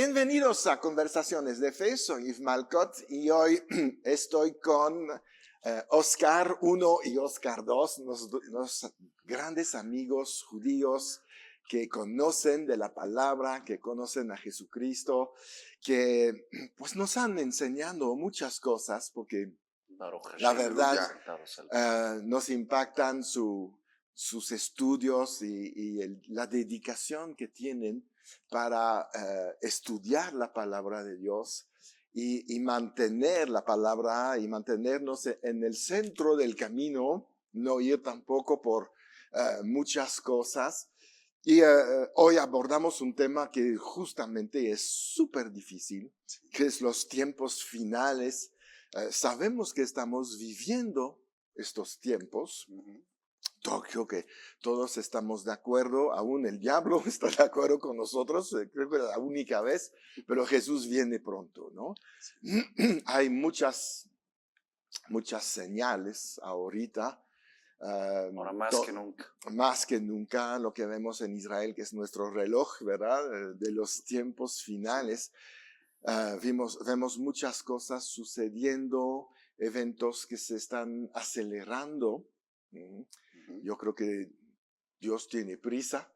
Bienvenidos a Conversaciones de Fe, soy Yves Malcott y hoy estoy con Oscar 1 y Oscar 2, unos grandes amigos judíos que conocen de la palabra, que conocen a Jesucristo, que pues nos han enseñado muchas cosas porque la verdad nos impactan sus estudios y la dedicación que tienen para estudiar la palabra de Dios y mantener la palabra y mantenernos en el centro del camino, no ir tampoco por muchas cosas. Y hoy abordamos un tema que justamente es súper difícil, que es los tiempos finales. Sabemos que estamos viviendo estos tiempos. Creo que todos estamos de acuerdo, aún el diablo está de acuerdo con nosotros, creo que es la única vez, pero Jesús viene pronto, ¿no? Hay muchas señales ahorita. Ahora más que nunca. Más que nunca lo que vemos en Israel, que es nuestro reloj, ¿verdad? De los tiempos finales. Vemos muchas cosas sucediendo, eventos que se están acelerando. Yo creo que Dios tiene prisa.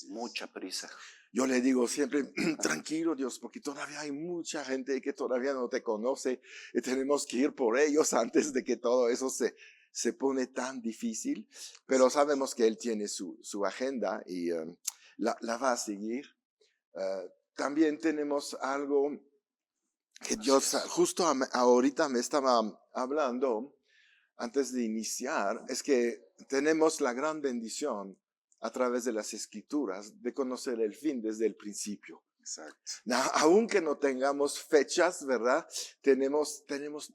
Mucha prisa. Yo le digo siempre, tranquilo Dios, porque todavía hay mucha gente que todavía no te conoce y tenemos que ir por ellos antes de que todo eso se pone tan difícil. Pero sabemos que Él tiene su agenda y la va a seguir. También tenemos algo que Dios justo ahorita me estaba hablando antes de iniciar, es que tenemos la gran bendición a través de las Escrituras de conocer el fin desde el principio. Exacto. Aunque no tengamos fechas, ¿verdad? Tenemos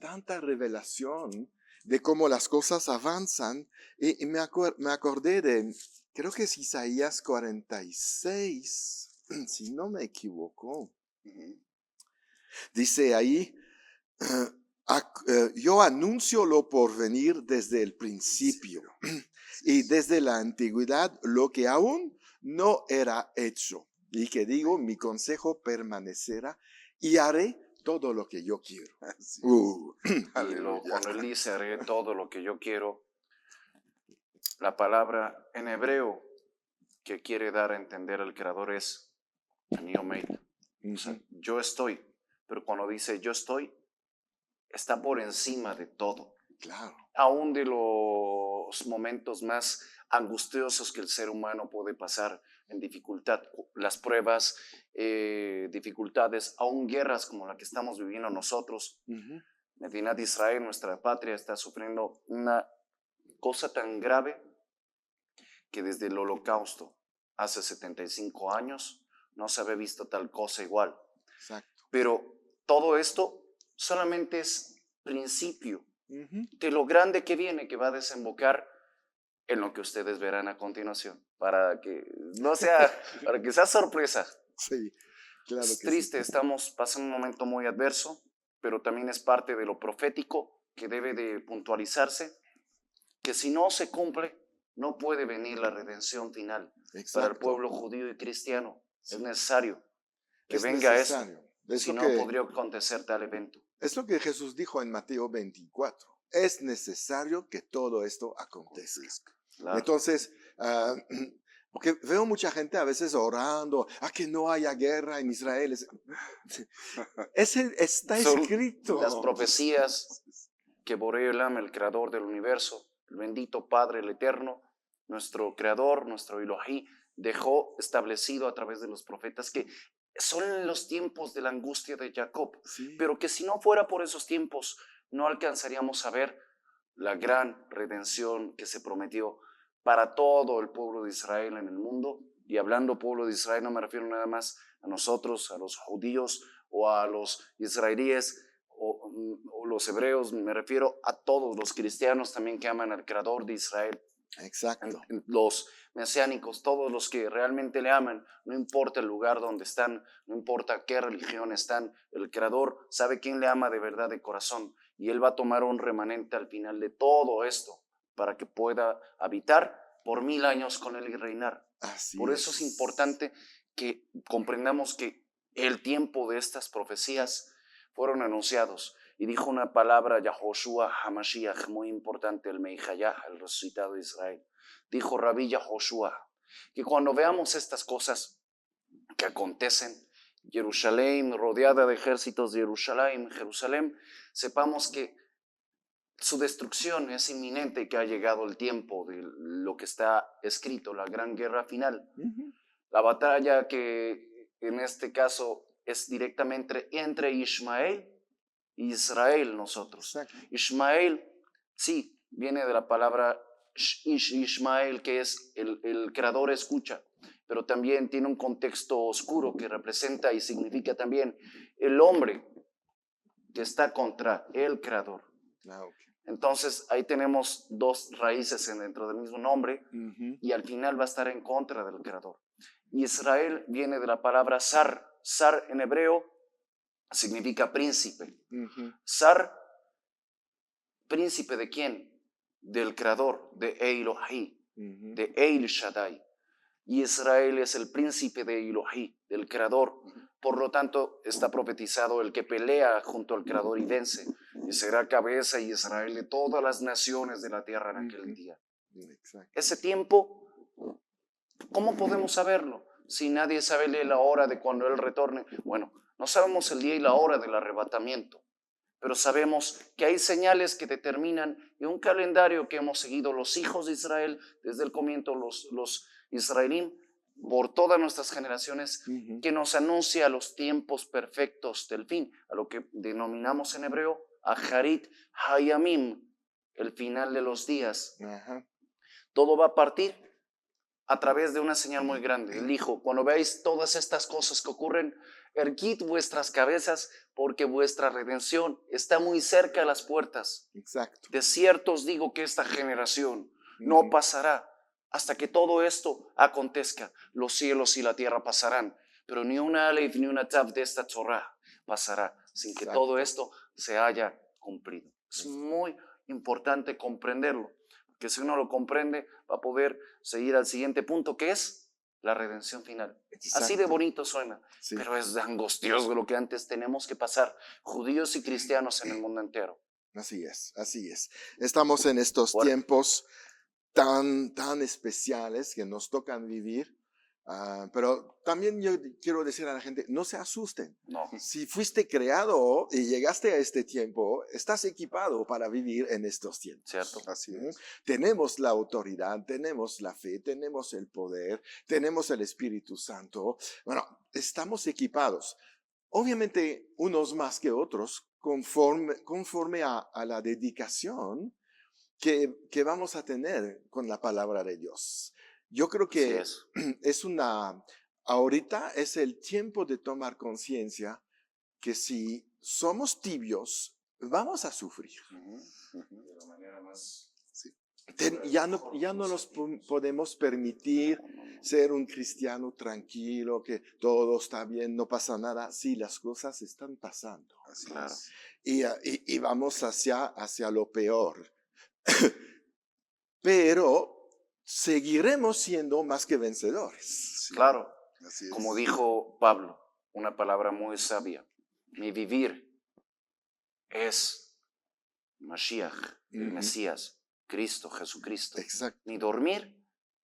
tanta revelación de cómo las cosas avanzan y me acordé de, creo que es Isaías 46, si no me equivoco. Dice ahí, yo anuncio lo por venir desde el principio y desde la antigüedad lo que aún no era hecho. Y que digo, mi consejo permanecerá y haré todo lo que yo quiero. Cuando él dice haré todo lo que yo quiero, la palabra en hebreo que quiere dar a entender al creador es yo made. O sea, yo estoy, pero cuando dice yo estoy, está por encima de todo. Claro. Aún de los momentos más angustiosos que el ser humano puede pasar en dificultad, las pruebas, dificultades, aún guerras como la que estamos viviendo nosotros. Medina de Israel, nuestra patria, está sufriendo una cosa tan grave que desde el Holocausto, hace 75 años, no se había visto tal cosa igual. Exacto. Pero todo esto solamente es principio de lo grande que viene, que va a desembocar en lo que ustedes verán a continuación, para que no sea, para que sea sorpresa. Sí, claro Es que triste, sí. estamos pasando un momento muy adverso, pero también es parte de lo profético que debe de puntualizarse, que si no se cumple, no puede venir la redención final. Exacto. Para el pueblo judío y cristiano. Sí. Es necesario que es venga necesario. esto, si no podría acontecer tal evento. Es lo que Jesús dijo en Mateo 24. Es necesario que todo esto acontezca. Claro. Entonces, porque veo mucha gente a veces orando a que no haya guerra en Israel. Está escrito. Las profecías que Boreolam, el creador del universo, el bendito Padre, el Eterno, nuestro creador, nuestro Elohim, dejó establecido a través de los profetas que son los tiempos de la angustia de Jacob, sí. Pero que si no fuera por esos tiempos, no alcanzaríamos a ver la gran redención que se prometió para todo el pueblo de Israel en el mundo. Y hablando pueblo de Israel, no me refiero nada más a nosotros, a los judíos o a los israelíes o los hebreos, me refiero a todos los cristianos también que aman al creador de Israel. Exacto. Los mesiánicos, todos los que realmente le aman, no importa el lugar donde están, no importa qué religión están, el creador sabe quién le ama de verdad de corazón y él va a tomar un remanente al final de todo esto para que pueda habitar por 1000 años con él y reinar. Por eso es importante que comprendamos que el tiempo de estas profecías fueron anunciados. Y dijo una palabra Yahoshua HaMashiach muy importante, el Meijayah, el resucitado de Israel. Dijo Rabí Yahoshua que cuando veamos estas cosas que acontecen, Jerusalén rodeada de ejércitos de Jerusalén, sepamos que su destrucción es inminente y que ha llegado el tiempo de lo que está escrito, la gran guerra final. La batalla que en este caso es directamente entre Ismael e Israel nosotros. Exacto. Ismael, sí, viene de la palabra Ismael, que es el creador escucha, pero también tiene un contexto oscuro que representa y significa también el hombre que está contra el creador. Okay. Entonces ahí tenemos dos raíces dentro del mismo nombre y al final va a estar en contra del creador. Israel viene de la palabra Sar. Sar en hebreo significa príncipe. Sar, príncipe de quién? Del creador, de Elohim, de El Shaddai. Y Israel es el príncipe de Elohim, del creador. Por lo tanto, está profetizado el que pelea junto al creador y vence. Y será cabeza y Israel de todas las naciones de la tierra en aquel día. Exacto. Ese tiempo, ¿cómo podemos saberlo? Si nadie sabe la hora de cuando Él retorne. Bueno, no sabemos el día y la hora del arrebatamiento, pero sabemos que hay señales que determinan y un calendario que hemos seguido los hijos de Israel desde el comienzo, los israelíes, por todas nuestras generaciones, que nos anuncia los tiempos perfectos del fin, a lo que denominamos en hebreo Aharit Hayamim, el final de los días. Todo va a partir a través de una señal muy grande. Él dijo, cuando veáis todas estas cosas que ocurren, erguid vuestras cabezas porque vuestra redención está muy cerca de las puertas. Exacto. De cierto os digo que esta generación no pasará hasta que todo esto acontezca. Los cielos y la tierra pasarán, pero ni una alef ni una tav de esta Torah pasará sin que todo esto se haya cumplido. Es muy importante comprenderlo, porque si uno lo comprende va a poder seguir al siguiente punto, que es la redención final. Exacto. Así de bonito suena, pero es angustioso lo que antes tenemos que pasar, judíos y cristianos en el mundo entero. Así es, así es. Estamos en estos tiempos tan especiales que nos tocan vivir, pero también yo quiero decir a la gente, no se asusten. No. Si fuiste creado y llegaste a este tiempo, estás equipado para vivir en estos tiempos. Cierto. Así es. Tenemos la autoridad, tenemos la fe, tenemos el poder, tenemos el Espíritu Santo. Bueno, estamos equipados. Obviamente unos más que otros, conforme a la dedicación que vamos a tener con la palabra de Dios. Yo creo que ahorita es el tiempo de tomar conciencia que si somos tibios, vamos a sufrir. De la manera más... Ya no nos podemos permitir ser un cristiano tranquilo, que todo está bien, no pasa nada. Sí, las cosas están pasando. Claro. Y vamos hacia lo peor. Pero seguiremos siendo más que vencedores. Claro, como dijo Pablo, una palabra muy sabia. Mi vivir es Mashiach, el Mesías, Cristo, Jesucristo. Exacto. Mi dormir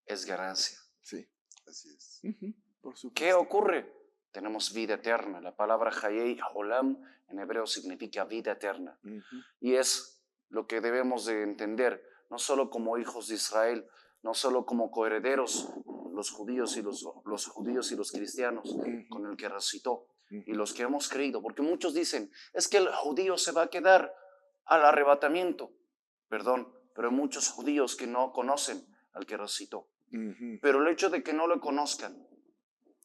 es ganancia. Sí, así es. Por supuesto. ¿Qué ocurre? Tenemos vida eterna. La palabra Hayei Olam en hebreo significa vida eterna. Y es lo que debemos de entender, no solo como hijos de Israel, no solo como coherederos, los judíos y los cristianos, con el que resucitó, y los que hemos creído, porque muchos dicen, es que el judío se va a quedar al arrebatamiento. Perdón, pero hay muchos judíos que no conocen al que resucitó. Pero el hecho de que no lo conozcan,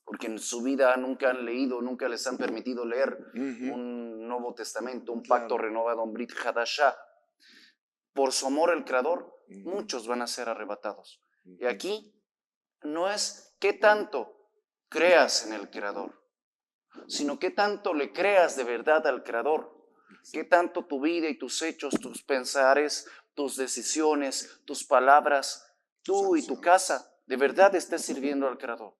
porque en su vida nunca han leído, nunca les han permitido leer un Nuevo Testamento, un pacto renovado, un Brit Hadashah, por su amor al Creador, muchos van a ser arrebatados. Y aquí no es qué tanto creas en el Creador, sino qué tanto le creas de verdad al Creador, qué tanto tu vida y tus hechos, tus pensares, tus decisiones, tus palabras, tú y tu casa, de verdad estés sirviendo al Creador.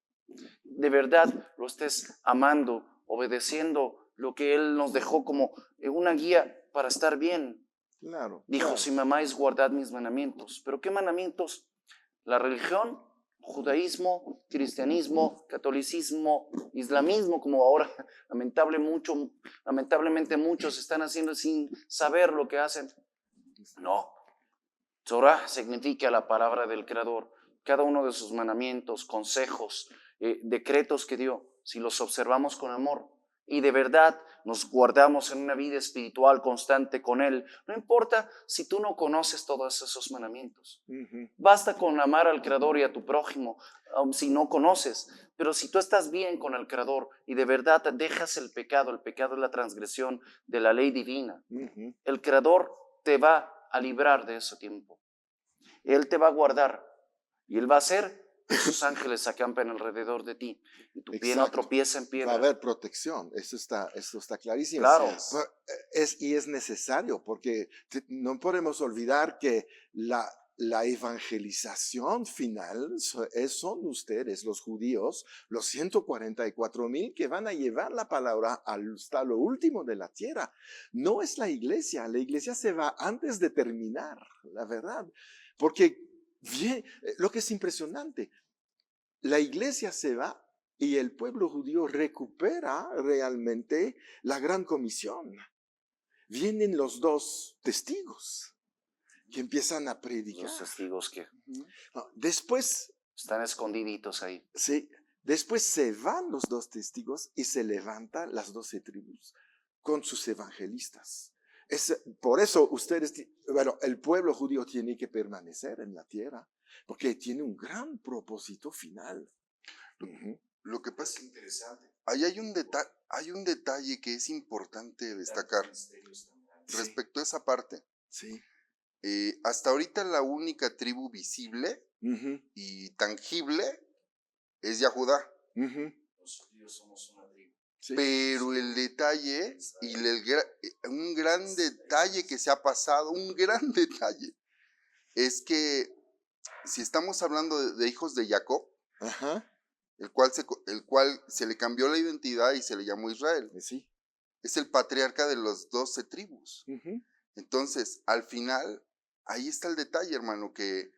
De verdad lo estés amando obedeciendo lo que Él nos dejó como una guía para estar bien. Claro. Dijo, claro. si me amáis, guardad mis mandamientos. ¿Pero qué mandamientos? La religión, judaísmo, cristianismo, catolicismo, islamismo, como ahora lamentablemente muchos están haciendo sin saber lo que hacen. No. Torah significa la palabra del Creador. Cada uno de sus mandamientos, consejos, decretos que dio, si los observamos con amor y de verdad nos guardamos en una vida espiritual constante con Él, no importa si tú no conoces todos esos mandamientos. Basta con amar al Creador y a tu prójimo, si no conoces. Pero si tú estás bien con el Creador y de verdad dejas el pecado es la transgresión de la ley divina, el Creador te va a librar de ese tiempo. Él te va a guardar y Él va a hacer que sus ángeles acampen alrededor de ti y tu pie no tropieza en Va a piedra. haber protección, esto está clarísimo. Claro. Y es necesario porque no podemos olvidar que la evangelización final son ustedes, los judíos, los 144,000 que van a llevar la palabra hasta lo último de la tierra. No es la iglesia se va antes de terminar, la verdad. Porque lo que es impresionante, la iglesia se va y el pueblo judío recupera realmente la gran comisión. Vienen los dos testigos que empiezan a predicar. Los testigos que Después están escondiditos ahí. Sí, después se van los dos testigos y se levantan las 12 tribus con sus evangelistas. Por eso el pueblo judío tiene que permanecer en la tierra, porque tiene un gran propósito final. Lo que pasa es interesante. Ahí hay un detalle que es importante destacar respecto a esa parte. Sí. Hasta ahorita la única tribu visible y tangible es Yahudá. Los judíos somos una tribu. Sí. Pero el detalle, un gran detalle que se ha pasado, un gran detalle, es que si estamos hablando de hijos de Jacob, el cual se le cambió la identidad y se le llamó Israel, Sí. es el patriarca de las 12 tribus. Entonces, al final, ahí está el detalle, hermano, que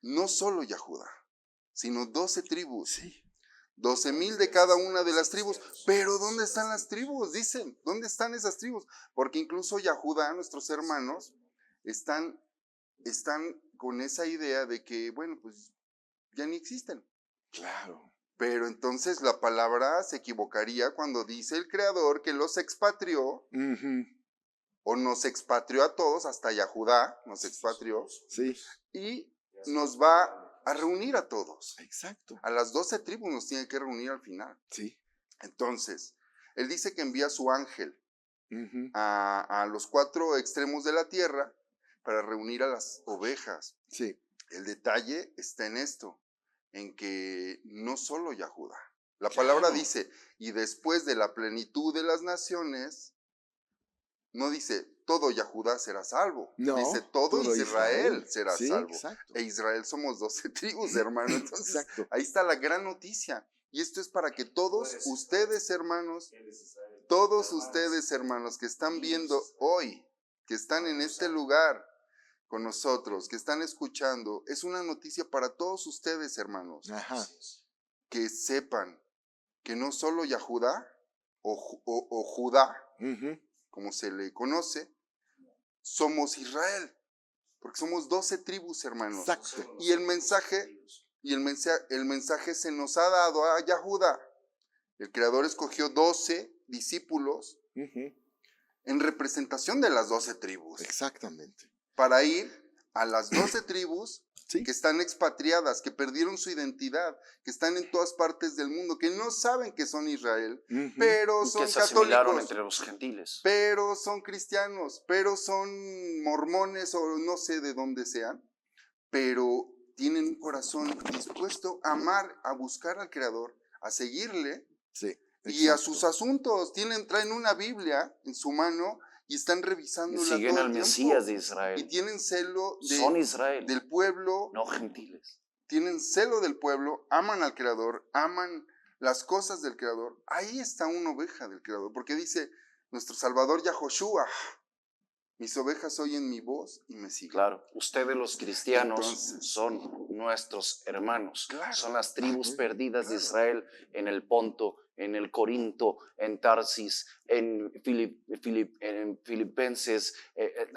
no solo Yahudá, sino 12 tribus. Sí. 12,000 de cada una de las tribus. Pero ¿dónde están las tribus? Dicen, ¿dónde están esas tribus? Porque incluso Yahudá, nuestros hermanos, están con esa idea de que, bueno, pues ya ni existen. Claro. Pero entonces la palabra se equivocaría cuando dice el Creador que los expatrió, o nos expatrió a todos, hasta Yahudá nos expatrió, Sí. y nos va a reunir a todos. Exacto. A las 12 tribus nos tiene que reunir al final. Sí. Entonces, Él dice que envía a su ángel a los 4 extremos de la tierra para reunir a las ovejas. Sí. El detalle está en esto, en que no solo Yahudá. La Claro. palabra dice, y después de la plenitud de las naciones, no dice, todo Yahudá será salvo. No, dice, todo Israel será sí, salvo. Exacto. E Israel somos 12 tribus, hermano. Entonces, Exacto. ahí está la gran noticia. Y esto es para que todos ustedes, hermanos, todos ustedes, hermanos, que están viendo hoy, que están en este lugar con nosotros, que están escuchando, es una noticia para todos ustedes, hermanos. Ajá. Que sepan que no solo Yahudá o Judá, como se le conoce, somos Israel, porque somos 12 tribus, hermanos. Exacto. Y el mensaje se nos ha dado a Yahudá. El Creador escogió 12 discípulos en representación de las 12 tribus. Exactamente. Para ir a las 12 tribus Sí. que están expatriadas, que perdieron su identidad, que están en todas partes del mundo, que no saben que son Israel, pero Y son que se asimilaron católicos, entre los gentiles. pero son cristianos, pero son mormones o no sé de dónde sean, pero tienen un corazón dispuesto a amar, a buscar al Creador, a seguirle, Sí. y a sus asuntos. Traen una Biblia en su mano y están Y revisándola siguen todo al el tiempo. Mesías de Y Israel. tienen celo Son Israel, del pueblo, no gentiles. tienen celo del pueblo, aman al Creador, aman las cosas del Creador, ahí está una oveja del Creador, porque dice nuestro Salvador Yahoshua, mis ovejas oyen mi voz y me siguen. Claro, ustedes los cristianos Entonces, son nuestros hermanos, claro, son las tribus muy bien, perdidas de claro. Israel en el Ponto, en el Corinto, en Tarsis, en Filipenses,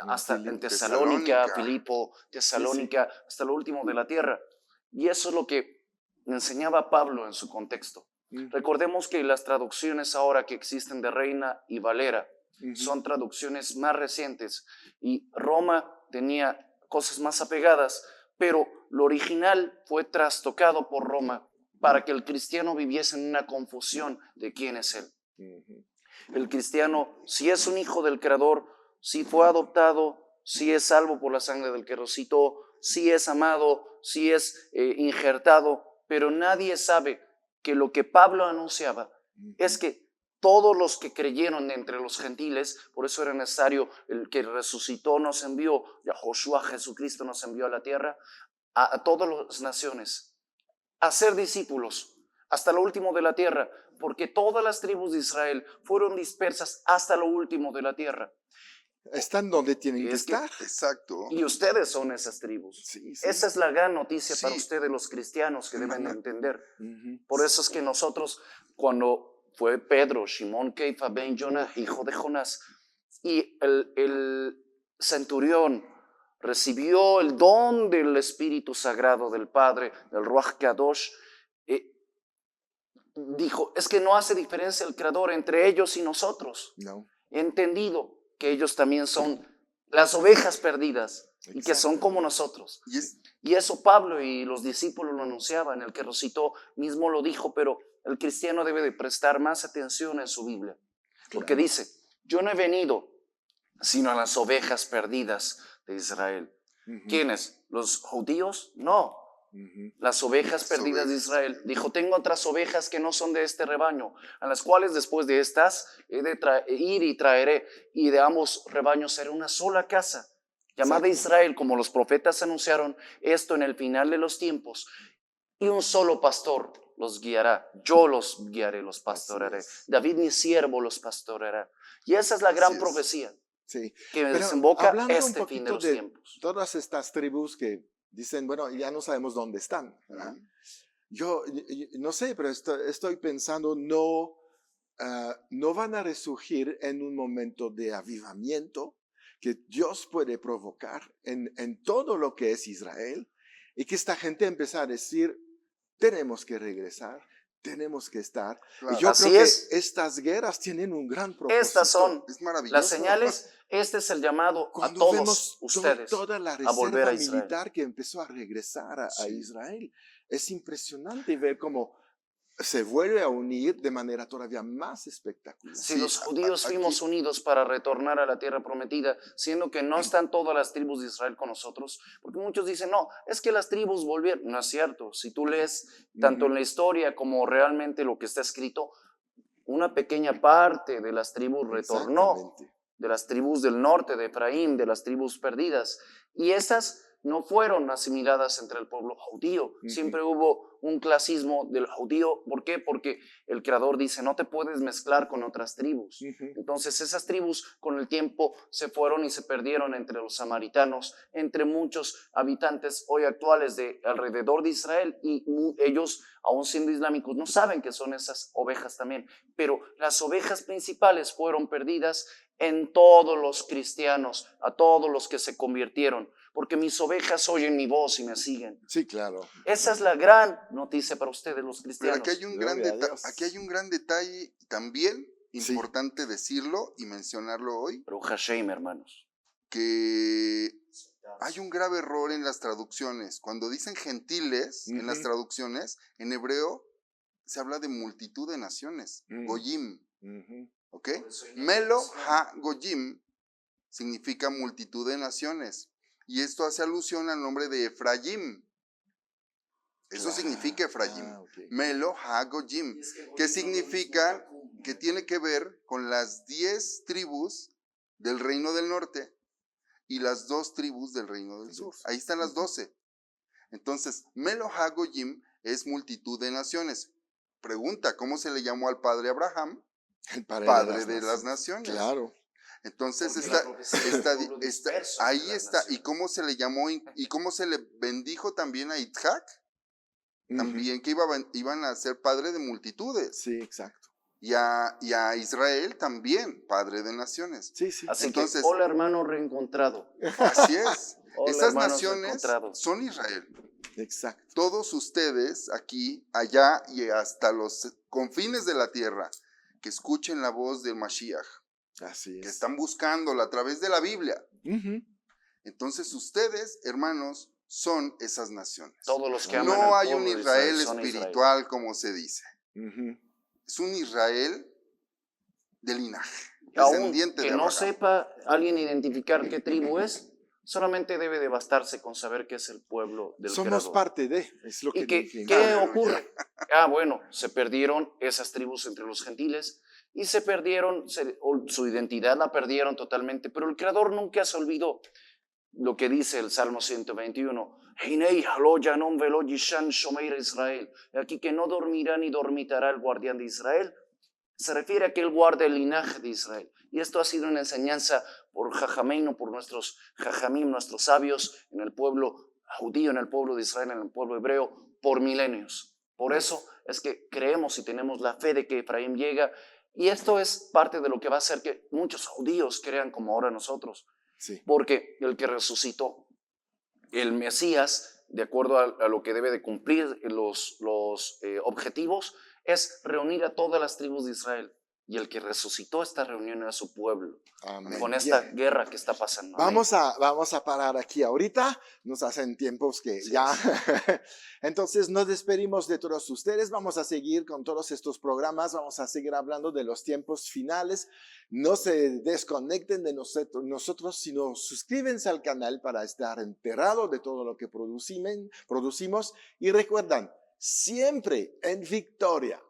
hasta en Tesalónica, Tesalónica. Filipo, Sí, sí. Tesalónica, hasta lo último de la tierra. Y eso es lo que enseñaba Pablo en su contexto. Ujú, Recordemos que las traducciones ahora que existen de Reina y Valera ujú. son traducciones más recientes y Roma tenía cosas más apegadas, pero lo original fue trastocado por Roma para que el cristiano viviese en una confusión de quién es él. Ujú. El cristiano, si es un hijo del Creador, si fue adoptado, si es salvo por la sangre del que resucitó, si es amado, si es injertado, pero nadie sabe que lo que Pablo anunciaba es que todos los que creyeron de entre los gentiles, por eso era necesario, el que resucitó nos envió, Yahoshua Jesucristo nos envió a la tierra, a todas las naciones, a ser discípulos hasta lo último de la tierra, porque todas las tribus de Israel fueron dispersas hasta lo último de la tierra. Están donde tienen que Es que, estar. Exacto. y ustedes son esas tribus. Sí, sí. Esa es la gran noticia para Sí. ustedes los cristianos que deben de Hermano. entender. Ujú. Por eso es que nosotros, cuando fue Pedro, Shimón, Keifa, Ben Jonah, hijo de Jonás, y el centurión recibió el don del Espíritu Sagrado del Padre, del Ruach Kadosh, dijo, es que no hace diferencia el Creador entre ellos y nosotros. No. He entendido que ellos también son las ovejas perdidas y que son Exacto. como nosotros. Y es, Y eso Pablo y los discípulos lo anunciaban, el que resucitó mismo lo dijo, pero el cristiano debe de prestar más atención en su Biblia, porque Claro. dice, yo no he venido sino a las ovejas perdidas de Israel. Ujú, ¿Quiénes? ¿Los judíos? No, ujú. las ovejas Las perdidas de ovejas. Israel. Dijo, tengo otras ovejas que no son de este rebaño, a las cuales después de estas he de ir y traeré, y de ambos rebaños será una sola casa, llamada Exacto. Israel, como los profetas anunciaron esto en el final de los tiempos, y un solo pastor los guiará. Yo los guiaré, los pastorearé. es. David mi siervo los pastoreará. Y esa es la gran Así es. profecía Sí. que Pero desemboca hablando un este fin de poquito los de tiempos. todas estas tribus que dicen, bueno, ya no sabemos dónde están, ¿verdad? Ujú. Yo no sé, pero estoy pensando, no, no van a resurgir en un momento de avivamiento que Dios puede provocar en todo lo que es Israel y que esta gente empiece a decir, tenemos que regresar, tenemos que estar. Y Claro. yo Así creo que es. estas guerras tienen un gran Estas propósito. son Es maravilloso. las señales. Este es el llamado a Cuando todos vemos ustedes toda la a volver reserva a Israel. militar que empezó a regresar a Sí. Israel, es impresionante ver cómo se vuelve a unir de manera todavía más espectacular. Si Sí, los judíos aquí- fuimos unidos para retornar a la tierra prometida, siendo que no están todas las tribus de Israel con nosotros, porque muchos dicen, no, es que las tribus volvieron. No es cierto. Si tú lees tanto en la historia como realmente lo que está escrito, una pequeña parte de las tribus retornó, Exactamente. de las tribus del norte, de Efraín, de las tribus perdidas. Y esas no fueron asimiladas entre el pueblo judío. Siempre hubo un clasismo del judío. ¿Por qué? Porque el Creador dice, no te puedes mezclar con otras tribus. Entonces esas tribus con el tiempo se fueron y se perdieron entre los samaritanos, entre muchos habitantes hoy actuales de alrededor de Israel, y ellos, aún siendo islámicos, no saben que son esas ovejas también. Pero las ovejas principales fueron perdidas en todos los cristianos, a todos los que se convirtieron, porque mis ovejas oyen mi voz y me siguen. Sí, claro. Esa es la gran noticia para ustedes los Pero cristianos. aquí hay un Gloria a Dios. aquí hay un gran detalle también Sí. importante decirlo y mencionarlo hoy, Pero Hashem, hermanos. que hay un grave error en las traducciones. Cuando dicen gentiles en las Ujú. traducciones, en hebreo se habla de multitud de naciones, goyim, Ujú. ¿ok? Melo ha goyim significa multitud de naciones. Y esto hace alusión al nombre de Efraín. Eso Claro. significa Efraín. Ok. Melo ha goyim, que significa que tiene que ver con las 10 tribus del reino del norte y las 2 tribus del reino del sur. Ahí están las 12. Entonces, Melo ha goyim es multitud de naciones. pregunta, ¿cómo se le llamó al padre Abraham? El padre, Padre de las naciones. Claro. Entonces Porque la profecía del pueblo disperso ahí entre las está. ¿Y naciones. cómo se le llamó y cómo se le bendijo también a Isaac? Ujú. También que iban a ser padre de multitudes. Sí, exacto. Y a Israel también, padre de naciones. Sí, sí. Así Entonces, que, hola hermano reencontrado. así es. Hola Esas hermanos naciones reencontrados. son Israel. Exacto. Todos ustedes aquí, allá y hasta los confines de la tierra, que escuchen la voz del Mashiach, Así que es. están buscándola a través de la Biblia. Ujú. Entonces ustedes, hermanos, son esas naciones. Todos los que aman No al hay un pueblo de Israel son espiritual como se dice. Ujú. Es un Israel de linaje, Aún descendiente que de no Abraham. sepa alguien identificar qué tribu es, solamente debe de bastarse con saber que es el pueblo del Somos Creador. parte de, es lo que ¿Y qué dijimos. Aleluya. ocurre? Bueno, se perdieron esas tribus entre los gentiles y se perdieron, su identidad la perdieron totalmente, pero el Creador nunca se olvidó lo que dice el Salmo 121. Hinei haloya non velo yishan shomeir Israel. Aquí que no dormirá ni dormitará el guardián de Israel. Se refiere a que él guarda el linaje de Israel. Y esto ha sido una enseñanza por Jajamim, por nuestros Jajamim, nuestros sabios en el pueblo judío, en el pueblo de Israel, en el pueblo hebreo, por milenios. Por eso es que creemos y tenemos la fe de que Efraín llega. Y esto es parte de lo que va a hacer que muchos judíos crean como ahora nosotros. Sí. Porque el que resucitó, el Mesías, de acuerdo a lo que debe de cumplir los objetivos, es reunir a todas las tribus de Israel. Y el que resucitó está reuniendo a su pueblo Amén. con esta Bien. guerra que está pasando. Amén. Vamos a parar aquí ahorita. Nos hacen tiempos que Así ya. es. Entonces nos despedimos de todos ustedes. Vamos a seguir con todos estos programas. Vamos a seguir hablando de los tiempos finales. No se desconecten de nosotros, sino suscríbanse al canal para estar enterados de todo lo que producimos. Y recuerdan, siempre en victoria.